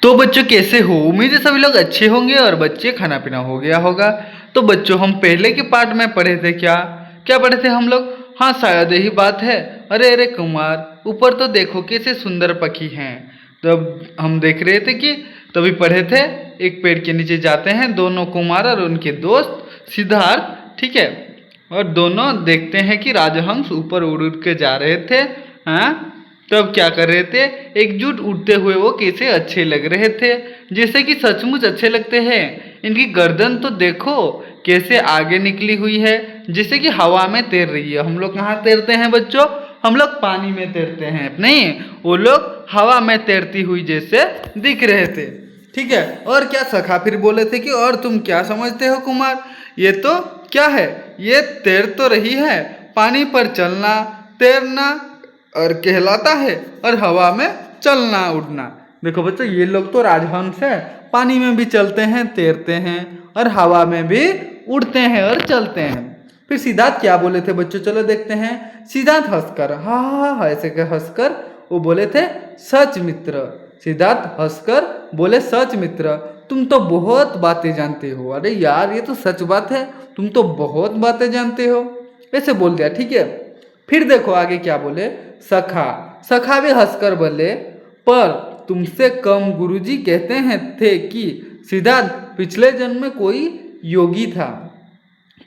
तो बच्चों कैसे हो? उम्मीद है सभी लोग अच्छे होंगे और बच्चे खाना पीना हो गया होगा। तो बच्चों हम पहले के पार्ट में पढ़े थे क्या क्या पढ़े थे हम लोग? हाँ शायद यही बात है। अरे अरे कुमार, ऊपर तो देखो कैसे सुंदर पक्षी हैं। तो अब हम देख रहे थे कि तभी पढ़े थे, एक पेड़ के नीचे जाते हैं दोनों कुमार और उनके दोस्त सिद्धार्थ, ठीक है। और दोनों देखते हैं कि राजहंस ऊपर उड़ उड़ के जा रहे थे। हाँ, तो अब क्या कर रहे थे, एकजुट उड़ते हुए वो कैसे अच्छे लग रहे थे, जैसे कि सचमुच अच्छे लगते हैं। इनकी गर्दन तो देखो कैसे आगे निकली हुई है, जैसे कि हवा में तैर रही है। हम लोग कहाँ तैरते हैं बच्चों? हम लोग पानी में तैरते हैं, नहीं वो लोग हवा में तैरती हुई जैसे दिख रहे थे, ठीक है। और क्या सखा फिर बोले थे कि और तुम क्या समझते हो कुमार, ये तो क्या है, ये तैर तो रही है, पानी पर चलना तैरना और कहलाता है, और हवा में चलना उड़ना। देखो बच्चों ये लोग तो राजहंस है, पानी में भी चलते हैं तैरते हैं और हवा में भी उड़ते हैं और चलते हैं। फिर सिद्धार्थ क्या बोले थे बच्चों, चलो देखते हैं। सिद्धार्थ हंसकर हा हा हा ऐसे हंसकर वो बोले थे, सच मित्र। सिद्धार्थ हंसकर बोले, सच मित्र तुम तो बहुत बातें जानते हो। अरे यार ये तो सच बात है, तुम तो बहुत बातें जानते हो, ऐसे बोल दिया, ठीक है। फिर देखो आगे क्या बोले, सखा सखा भी हंसकर बोले, पर तुमसे कम गुरुजी कहते हैं थे कि सिद्धार्थ पिछले जन्म में कोई योगी था,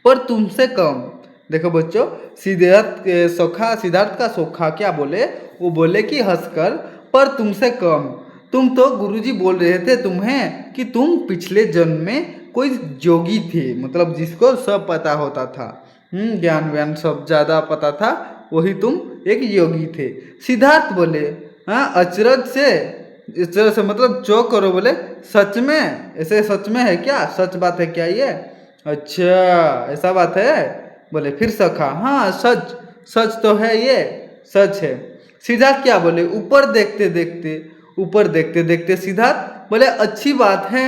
पर तुमसे कम। देखो बच्चों सिद्धार्थ का सोखा क्या बोले, वो बोले कि हंसकर, पर तुमसे कम। तुम तो गुरुजी बोल रहे थे तुम्हें कि तुम पिछले जन्म में कोई जोगी थे, मतलब जिसको सब पता होता था, ज्ञान व्यान सब ज़्यादा पता था, वही तुम एक योगी थे। सिद्धार्थ बोले, हाँ अचरज से मतलब चौक करो, बोले सच में, ऐसे सच में है क्या, सच बात है क्या ये? अच्छा ऐसा बात है? बोले फिर सखा, हाँ सच सच तो है, ये सच है। सिद्धार्थ क्या बोले, ऊपर देखते देखते सिद्धार्थ बोले, अच्छी बात है,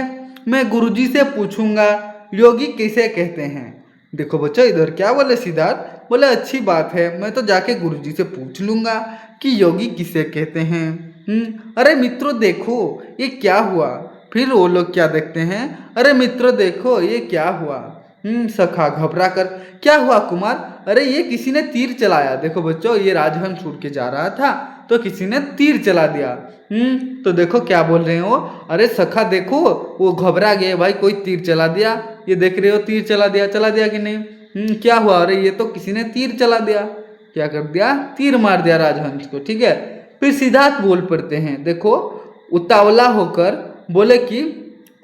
मैं गुरुजी से पूछूंगा योगी किसे कहते हैं। देखो बच्चों इधर क्या बोले सिद्धार्थ, बोले अच्छी बात है, मैं तो जाके गुरुजी से पूछ लूंगा कि योगी किसे कहते हैं। अरे मित्रों देखो ये क्या हुआ। फिर वो लोग क्या देखते हैं, अरे मित्रों देखो ये क्या हुआ। सखा घबरा कर, क्या हुआ कुमार? अरे ये किसी ने तीर चलाया। देखो बच्चों ये राजहंस उड़ के जा रहा था तो किसी ने तीर चला दिया। तो देखो क्या बोल रहे हो, अरे सखा देखो वो घबरा गए भाई, कोई तीर चला दिया। ये देख रहे हो तीर चला दिया कि नहीं? क्या हुआ? अरे ये तो किसी ने तीर चला दिया। क्या कर दिया? तीर मार दिया राजहंस को, ठीक है। फिर सिद्धार्थ बोल पड़ते हैं, देखो उतावला होकर बोले कि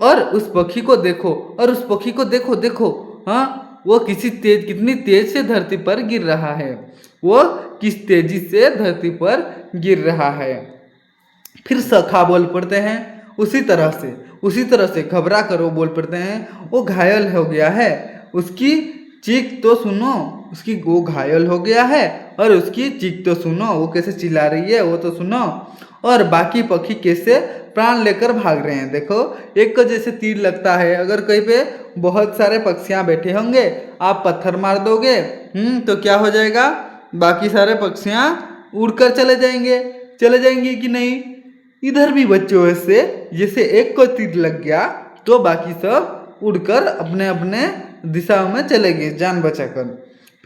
और उस पक्षी को देखो, और उस पक्षी को देखो देखो, हाँ वो कितनी तेज से धरती पर गिर रहा है, वो किस तेजी से धरती पर गिर रहा है। फिर सखा बोल पड़ते हैं, उसी तरह से घबरा कर वो बोल पड़ते हैं, वो घायल हो गया है, उसकी चीख तो सुनो, वो घायल हो गया है और उसकी चीख तो सुनो, वो कैसे चिल्ला रही है वो तो सुनो, और बाकी पक्षी कैसे प्राण लेकर भाग रहे हैं। देखो एक को जैसे तीर लगता है, अगर कहीं पे बहुत सारे पक्षियां बैठे होंगे, आप पत्थर मार दोगे तो क्या हो जाएगा, बाकी सारे पक्षियां उड़कर चले जाएंगे कि नहीं। इधर भी बच्चों से जैसे एक को तीर लग गया तो बाकी सब उड़कर अपने अपने दिशा में चले गए जान बचाकर।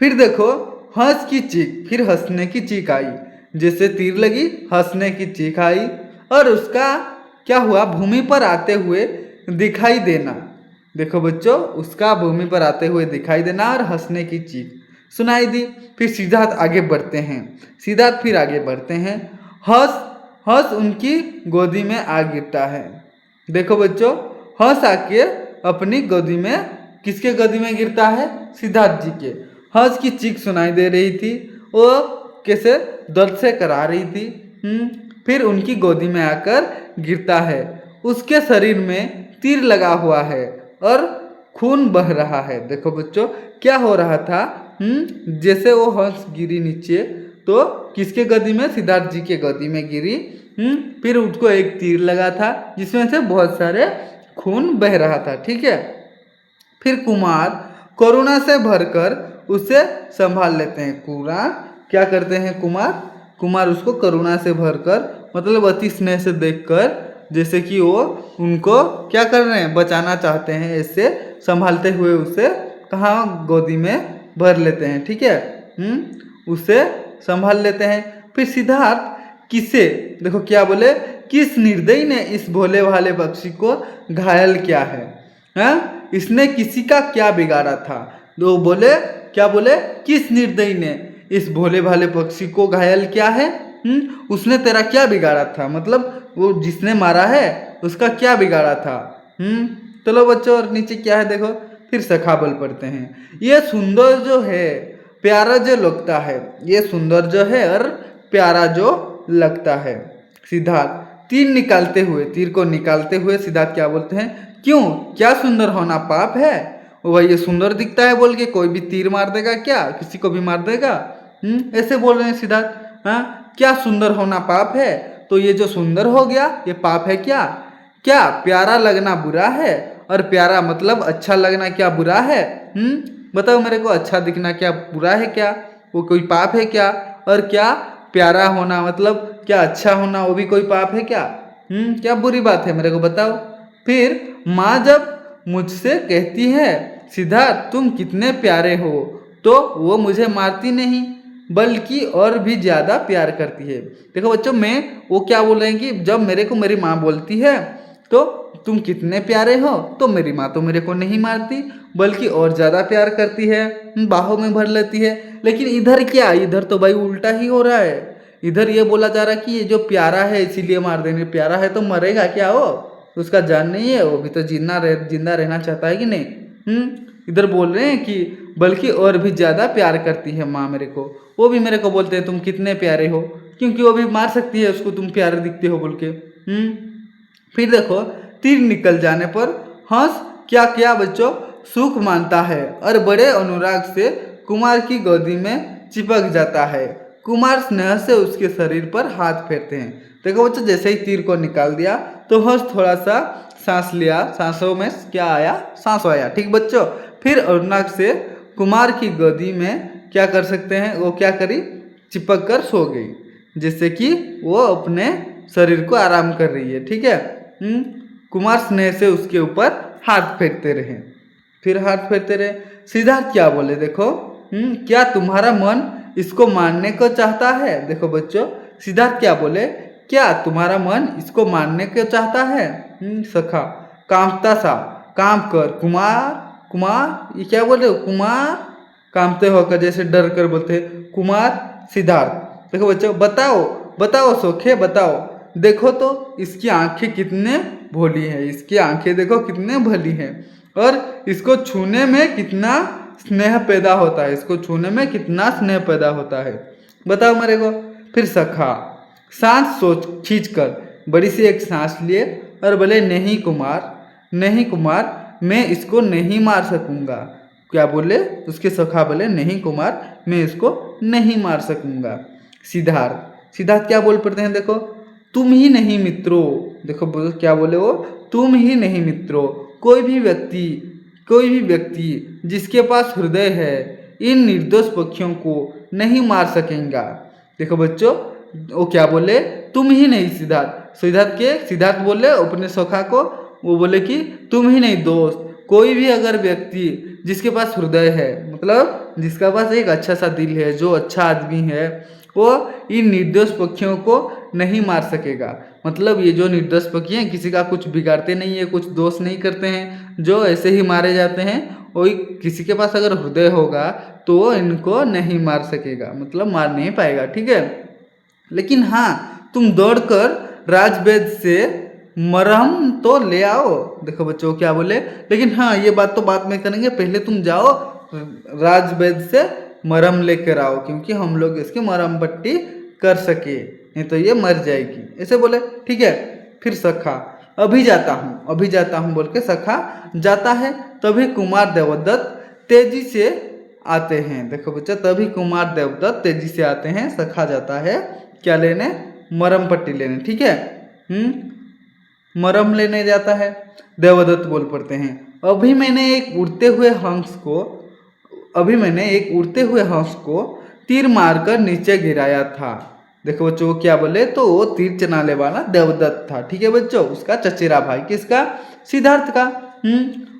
फिर देखो फिर हंसने की चीख आई, जैसे तीर लगी हंसने की चीख आई, और उसका क्या हुआ, भूमि पर आते हुए दिखाई देना। देखो बच्चों उसका भूमि पर आते हुए दिखाई देना और हंसने की चीख सुनाई दी। फिर सिद्धार्थ आगे बढ़ते हैं, हंस उनकी गोदी में आ गिरता है। देखो बच्चों हंस आके अपनी गोदी में, किसके गोदी में गिरता है? सिद्धार्थ जी के। हंस की चीख सुनाई दे रही थी, वो कैसे दर्द से करा रही थी। फिर उनकी गोदी में आकर गिरता है, उसके शरीर में तीर लगा हुआ है और खून बह रहा है। देखो बच्चों क्या हो रहा था, जैसे वो हंस गिरी नीचे तो किसके गद्दी में? सिद्धार्थ जी के गद्दी में गिरी। फिर उसको एक तीर लगा था जिसमें से बहुत सारे खून बह रहा था, ठीक है। फिर कुमार करुणा से भरकर उसे संभाल लेते हैं। क्या करते हैं कुमार उसको करुणा से भरकर, मतलब अति स्नेह से देखकर जैसे कि वो उनको क्या कर रहे हैं, बचाना चाहते हैं, ऐसे संभालते हुए उसे कहाँ गोदी में भर लेते हैं, ठीक है। उसे संभाल लेते हैं। फिर सिद्धार्थ किसे, देखो क्या बोले, किस निर्दयी ने इस भोले भाले पक्षी को घायल किया है, हाँ? इसने किसी का क्या बिगाड़ा था, तो बोले क्या बोले, किस निर्दयी ने इस भोले भाले पक्षी को घायल किया है, उसने तेरा क्या बिगाड़ा था, मतलब वो जिसने मारा है उसका क्या बिगाड़ा था। चलो बच्चों, और नीचे क्या है देखो, फिर सखाबल पढ़ते हैं। ये सुंदर जो है, प्यारा जो लगता है, ये सुंदर जो है और प्यारा जो लगता है। सिद्धार्थ तीर को निकालते हुए सिद्धार्थ क्या बोलते हैं, क्यों, क्या सुंदर होना पाप है, वह ये सुंदर दिखता है बोल के कोई भी तीर मार देगा क्या, किसी को भी मार देगा, ऐसे बोल रहे हैं सिद्धार्थ। हाँ, क्या सुंदर होना पाप है, तो ये जो सुंदर हो गया ये पाप है क्या, क्या प्यारा लगना बुरा है, और प्यारा मतलब अच्छा लगना क्या बुरा है, बताओ मेरे को, अच्छा दिखना क्या बुरा है क्या, वो कोई पाप है क्या, और क्या प्यारा होना मतलब क्या अच्छा होना वो भी कोई पाप है क्या, क्या बुरी बात है, मेरे को बताओ। फिर माँ जब मुझसे कहती है सिद्धार्थ तुम कितने प्यारे हो, तो वो मुझे मारती नहीं बल्कि और भी ज़्यादा प्यार करती है। देखो बच्चों, मैं वो क्या बोल रहे हैं कि जब मेरे को मेरी माँ बोलती है तो तुम कितने प्यारे हो, तो मेरी माँ तो मेरे को नहीं मारती बल्कि और ज़्यादा प्यार करती है, बाहों में भर लेती है। लेकिन इधर क्या, इधर तो भाई उल्टा ही हो रहा है। इधर ये बोला जा रहा है कि ये जो प्यारा है इसीलिए मार देंगे, प्यारा है तो मरेगा क्या, वो उसका जान नहीं है, वो भी तो जिंदा रहना चाहता है कि नहीं। इधर बोल रहे हैं कि बल्कि और भी ज़्यादा प्यार करती है माँ मेरे को, वो भी मेरे को बोलते हैं तुम कितने प्यारे हो, क्योंकि वो भी मार सकती है उसको, तुम प्यारे दिखते हो बोल के। फिर देखो, तीर निकल जाने पर हंस क्या किया बच्चों, सुख मानता है और बड़े अनुराग से कुमार की गोदी में चिपक जाता है। कुमार स्नेह से उसके शरीर पर हाथ फेरते हैं। देखो बच्चों, जैसे ही तीर को निकाल दिया तो हंस थोड़ा सा सांस लिया, सांसों में क्या आया, सांस आया, ठीक बच्चों। फिर अनुराग से कुमार की गोदी में क्या कर सकते हैं, वो क्या करी, चिपक कर सो गई, जिससे कि वो अपने शरीर को आराम कर रही है, ठीक है। कुमार स्नेह से उसके ऊपर हाथ फेरते रहे, फिर हाथ फेरते रहे। सिद्धार्थ क्या बोले देखो, क्या तुम्हारा मन इसको मारने को चाहता है, देखो बच्चों सिद्धार्थ क्या बोले, क्या तुम्हारा मन इसको मारने को चाहता है। सखा कांपता सा, कांप कर, कुमार कुमार, ये क्या बोले, कुमार कांपते होकर जैसे डर कर बोलते हैं कुमार। सिद्धार्थ देखो बच्चों, बताओ बताओ सोखे बताओ, देखो तो इसकी आंखें कितने भोली हैं, इसकी आंखें देखो कितने भली हैं, और इसको छूने में कितना स्नेह पैदा होता है, इसको छूने में कितना स्नेह पैदा होता है, बताओ मेरे को। फिर सखा सांस सोच खींच कर बड़ी सी एक सांस लिए और बोले नहीं कुमार, नहीं कुमार, मैं इसको नहीं मार सकूंगा। क्या बोले, उसके सखा बोले नहीं कुमार, मैं इसको नहीं मार सकूंगा। सिद्धार्थ क्या बोल पड़ते हैं देखो, तुम ही नहीं मित्रों, देखो क्या बोले वो, तुम ही नहीं मित्रों, कोई भी व्यक्ति जिसके पास हृदय है इन निर्दोष पक्षियों को नहीं मार सकेगा। देखो बच्चों, वो क्या बोले, तुम ही नहीं, सिद्धार्थ बोले अपने सखा को, वो बोले कि तुम ही नहीं दोस्त, कोई भी अगर व्यक्ति जिसके पास हृदय है, मतलब जिसका पास एक अच्छा सा दिल है, जो अच्छा आदमी है, वो इन निर्दोष पक्षियों को नहीं मार सकेगा। मतलब ये जो निर्दोष पक्षी हैं किसी का कुछ बिगाड़ते नहीं है, कुछ दोष नहीं करते हैं, जो ऐसे ही मारे जाते हैं, वही किसी के पास अगर हृदय होगा तो वो इनको नहीं मार सकेगा, मतलब मार नहीं पाएगा, ठीक है। लेकिन हाँ, तुम दौड़कर राजवैद्य से मरहम तो ले आओ। देखो बच्चों क्या बोले, लेकिन हाँ ये बात तो बाद में करेंगे, पहले तुम जाओ राजवैद्य से मरहम लेकर आओ, क्योंकि हम लोग इसकी मरहम पट्टी कर सके, नहीं तो ये मर जाएगी, ऐसे बोले, ठीक है। फिर सखा अभी जाता हूँ बोल के सखा जाता है। तभी कुमार देवदत्त तेजी से आते हैं। देखो बच्चा, तभी कुमार देवदत्त तेजी से आते हैं, सखा जाता है क्या लेने, मरहम पट्टी लेने, ठीक है। मरहम लेने जाता है। देवदत्त बोल पड़ते हैं, अभी मैंने एक उड़ते हुए हंस को तीर मारकर नीचे गिराया था, देखो बच्चों वो क्या बोले, तो वो तीर चलाने वाला देवदत्त था। ठीक है बच्चों, उसका चचेरा भाई, किसका? सिद्धार्थ का।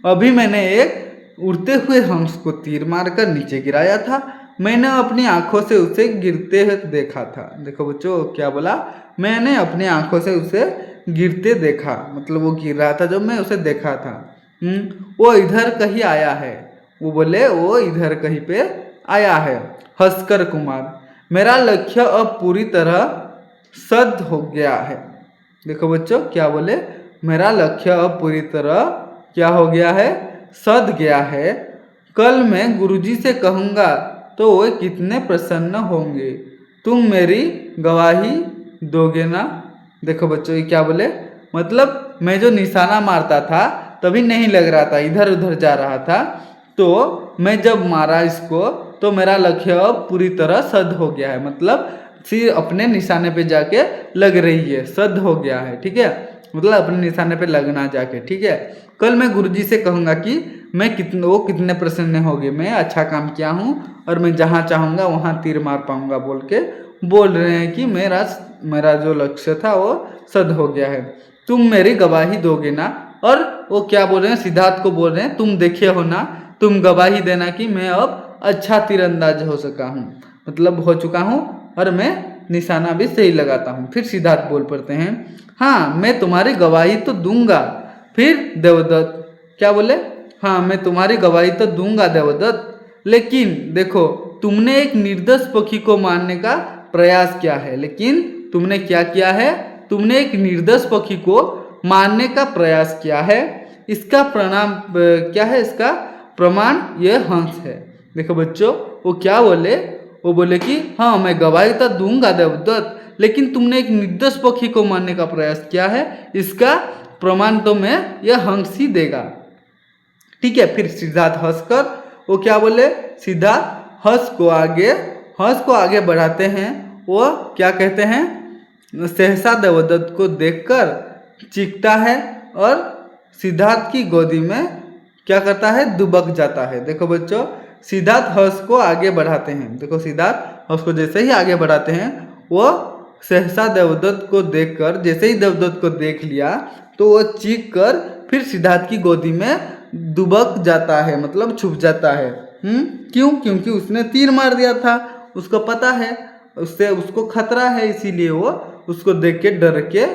अभी मैंने एक उड़ते हुए हंस को तीर मारकर नीचे गिराया था, मैंने अपनी आंखों से उसे गिरते हुए देखा था। देखो बच्चों क्या बोला, मैंने अपनी आंखों से उसे गिरते देखा, मतलब वो गिर रहा था जब मैं उसे देखा था। वो इधर कहीं आया है, वो बोले वो इधर कहीं पे आया है। हंसकर कुमार, मेरा लक्ष्य अब पूरी तरह सिद्ध हो गया है। देखो बच्चों क्या बोले, मेरा लक्ष्य अब पूरी तरह क्या हो गया है? सिद्ध गया है। कल मैं गुरुजी से कहूँगा तो वे कितने प्रसन्न होंगे। तुम मेरी गवाही दोगे ना? देखो बच्चों ये क्या बोले, मतलब मैं जो निशाना मारता था तभी नहीं लग रहा था, इधर उधर जा रहा था, तो मैं जब मारा इसको तो मेरा लक्ष्य अब पूरी तरह सिद्ध हो गया है, मतलब सिर अपने निशाने पे जाके लग रही है, सिद्ध हो गया है। ठीक है, मतलब अपने निशाने पे लगना जाके। ठीक है, कल मैं गुरुजी से कहूँगा कि वो कितने प्रसन्न होंगे, मैं अच्छा काम किया हूँ और मैं जहाँ चाहूँगा वहाँ तीर मार पाऊँगा बोल के बोल रहे हैं कि मेरा जो लक्ष्य था वो सिद्ध हो गया है। तुम मेरी गवाही दोगे ना? और वो क्या बोल रहे हैं, सिद्धार्थ को बोल रहे हैं तुम देखे हो ना, तुम गवाही देना कि मैं अब अच्छा तीरंदाज हो सका हूँ, मतलब हो चुका हूँ और मैं निशाना भी सही लगाता हूँ। फिर सिद्धार्थ बोल पड़ते हैं, हाँ मैं तुम्हारी गवाही तो दूंगा। फिर देवदत्त क्या बोले, हाँ मैं तुम्हारी गवाही तो दूंगा देवदत्त, लेकिन देखो तुमने एक निर्दोष पक्षी को मारने का प्रयास किया है। लेकिन तुमने क्या किया है? तुमने एक निर्दोष पक्षी को मारने का प्रयास किया है। इसका प्रणाम क्या है? इसका प्रमाण यह हंस है। देखो बच्चों वो क्या बोले, वो बोले कि हाँ मैं गवाही तो दूंगा देवदत्त, लेकिन तुमने एक निर्दोष पक्षी को मारने का प्रयास किया है, इसका प्रमाण तो मैं यह हंस ही देगा। ठीक है, फिर सिद्धार्थ हंसकर वो क्या बोले, सिद्धार्थ हंस को आगे बढ़ाते हैं। वो क्या कहते हैं, सहसा देवदत्त को देखकर चीखता है और सिद्धार्थ की गोदी में क्या करता है, दुबक जाता है। देखो बच्चों सिद्धार्थ हंस को आगे बढ़ाते हैं, देखो सिद्धार्थ हंस को जैसे ही आगे बढ़ाते हैं, वो सहसा देवदत्त को देखकर, जैसे ही देवदत्त को देख लिया तो वो चीख कर फिर सिद्धार्थ की गोदी में दुबक जाता है, मतलब छुप जाता है। क्यों? क्योंकि उसने तीर मार दिया था, उसको पता है उसको खतरा है, इसीलिए वो उसको देख के डर के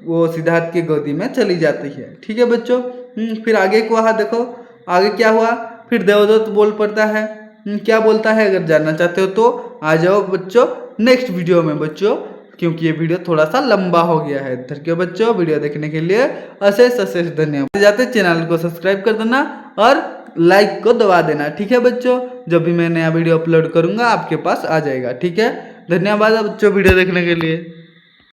वो सिद्धार्थ की गोदी में चली जाती है। ठीक है बच्चों, फिर आगे को वहाँ देखो आगे क्या हुआ। फिर देवदत्त बोल पड़ता है, क्या बोलता है, अगर जानना चाहते हो तो आ जाओ बच्चों नेक्स्ट वीडियो में बच्चों, क्योंकि ये वीडियो थोड़ा सा लंबा हो गया है। थैंक यू बच्चों, वीडियो देखने के लिए अशेष धन्यवाद। जाते चैनल को सब्सक्राइब कर देना और लाइक को दबा देना। ठीक है बच्चों, जब भी मैं नया वीडियो अपलोड करूंगा आपके पास आ जाएगा। ठीक है, धन्यवाद बच्चों वीडियो देखने के लिए।